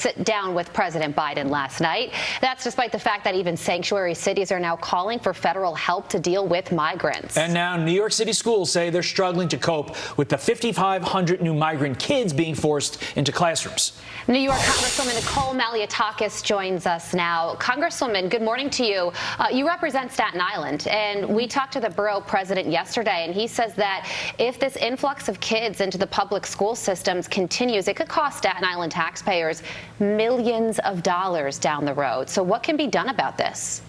Sit down with President Biden last night. That's despite the fact that even sanctuary cities are now calling for federal help to deal with migrants. And now New York City schools say they're struggling to cope with the 5,500 new migrant kids being forced into classrooms. New York Congresswoman Nicole Malliotakis joins us now. Congresswoman, good morning to you. You represent Staten Island, and we talked to the borough president yesterday, and he says that if this influx of kids into the public school systems continues, it could cost Staten Island taxpayers millions of dollars down the road. So what can be done about this?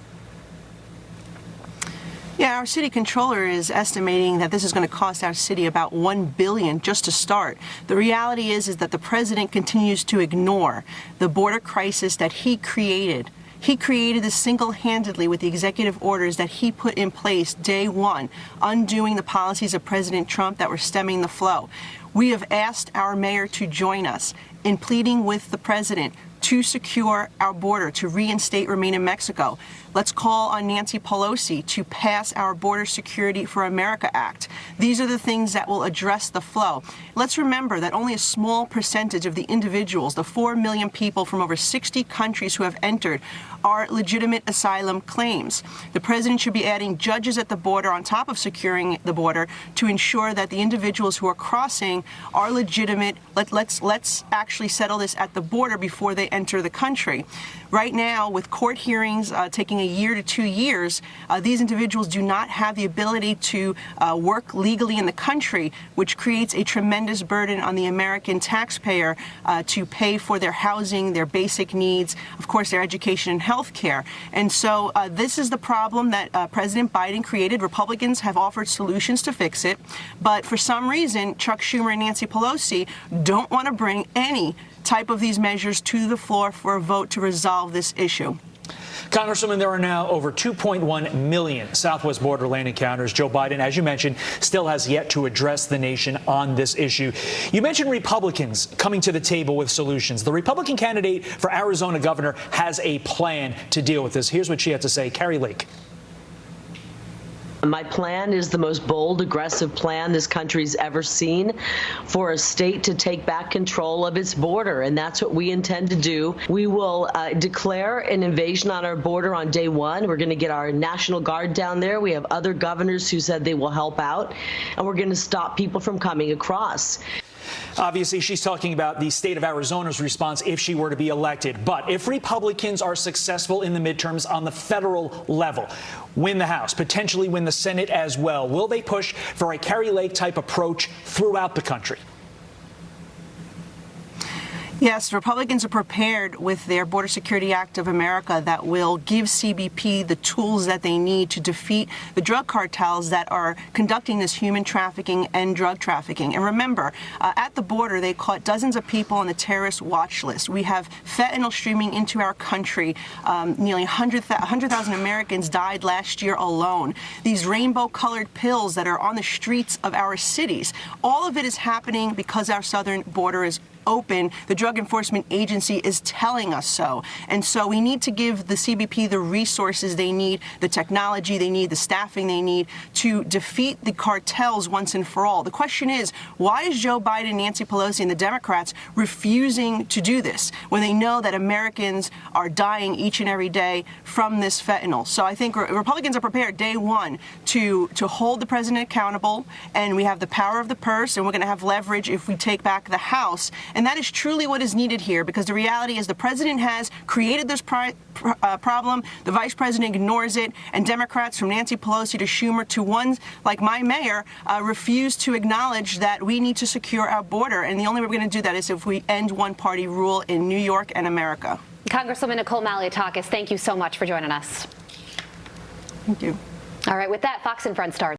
Yeah, our city controller is estimating that this is going to cost our city about $1 billion just to start. The reality is that the president continues to ignore the border crisis that he created. He created this single-handedly with the executive orders that he put in place day one, undoing the policies of President Trump that were stemming the flow. We have asked our mayor to join us in pleading with the president to secure our border, to reinstate Remain in Mexico. Let's call on Nancy Pelosi to pass our Border Security for America Act. These are the things that will address the flow. Let's remember that only a small percentage of the individuals, the 4 million people from over 60 countries who have entered, are legitimate asylum claims. The president should be adding judges at the border on top of securing the border to ensure that the individuals who are crossing are legitimate. Let's actually settle this at the border before they enter the country. Right now, with court hearings taking a year to 2 years, these individuals do not have the ability to work legally in the country, which creates a tremendous burden on the American taxpayer to pay for their housing, their basic needs, of course, their education and health care. And so this is the problem that President Biden created. Republicans have offered solutions to fix it. But for some reason, Chuck Schumer and Nancy Pelosi don't want to bring any type of these measures to the floor for a vote to resolve this issue. Congresswoman, there are now over 2.1 million southwest border land encounters. Joe Biden, as you mentioned, still has yet to address the nation on this issue. You mentioned Republicans coming to the table with solutions. The Republican candidate for Arizona governor has a plan to deal with this. Here's what she had to say. Carrie Lake. My plan is the most bold, aggressive plan this country's ever seen for a state to take back control of its border, and that's what we intend to do. We will declare an invasion on our border on day one. We're going to get our National Guard down there. We have other governors who said they will help out, and we're going to stop people from coming across. Obviously, she's talking about the state of Arizona's response if she were to be elected. But if Republicans are successful in the midterms on the federal level, win the House, potentially win the Senate as well, will they push for a Carrie Lake type approach throughout the country? Yes, Republicans are prepared with their Border Security Act of America that will give CBP the tools that they need to defeat the drug cartels that are conducting this human trafficking and drug trafficking. And remember, at the border, they caught dozens of people on the terrorist watch list. We have fentanyl streaming into our country. Nearly 100,000 Americans died last year alone. These rainbow-colored pills that are on the streets of our cities, all of it is happening because our southern border is open. The Drug Enforcement Agency is telling us so. And so we need to give the CBP the resources they need, the technology they need, the staffing they need to defeat the cartels once and for all. The question is, why is Joe Biden, Nancy Pelosi, and the Democrats refusing to do this when they know that Americans are dying each and every day from this fentanyl? So I think Republicans are prepared day one to hold the president accountable, and we have the power of the purse, and we're going to have leverage if we take back the House. And that is truly what is needed here, because the reality is the president has created this problem, the vice president ignores it, and Democrats from Nancy Pelosi to Schumer to ones like my mayor refuse to acknowledge that we need to secure our border. And the only way we're going to do that is if we end one-party rule in New York and America. Congresswoman Nicole Malliotakis, thank you so much for joining us. Thank you. All right, with that, Fox and Friends starts.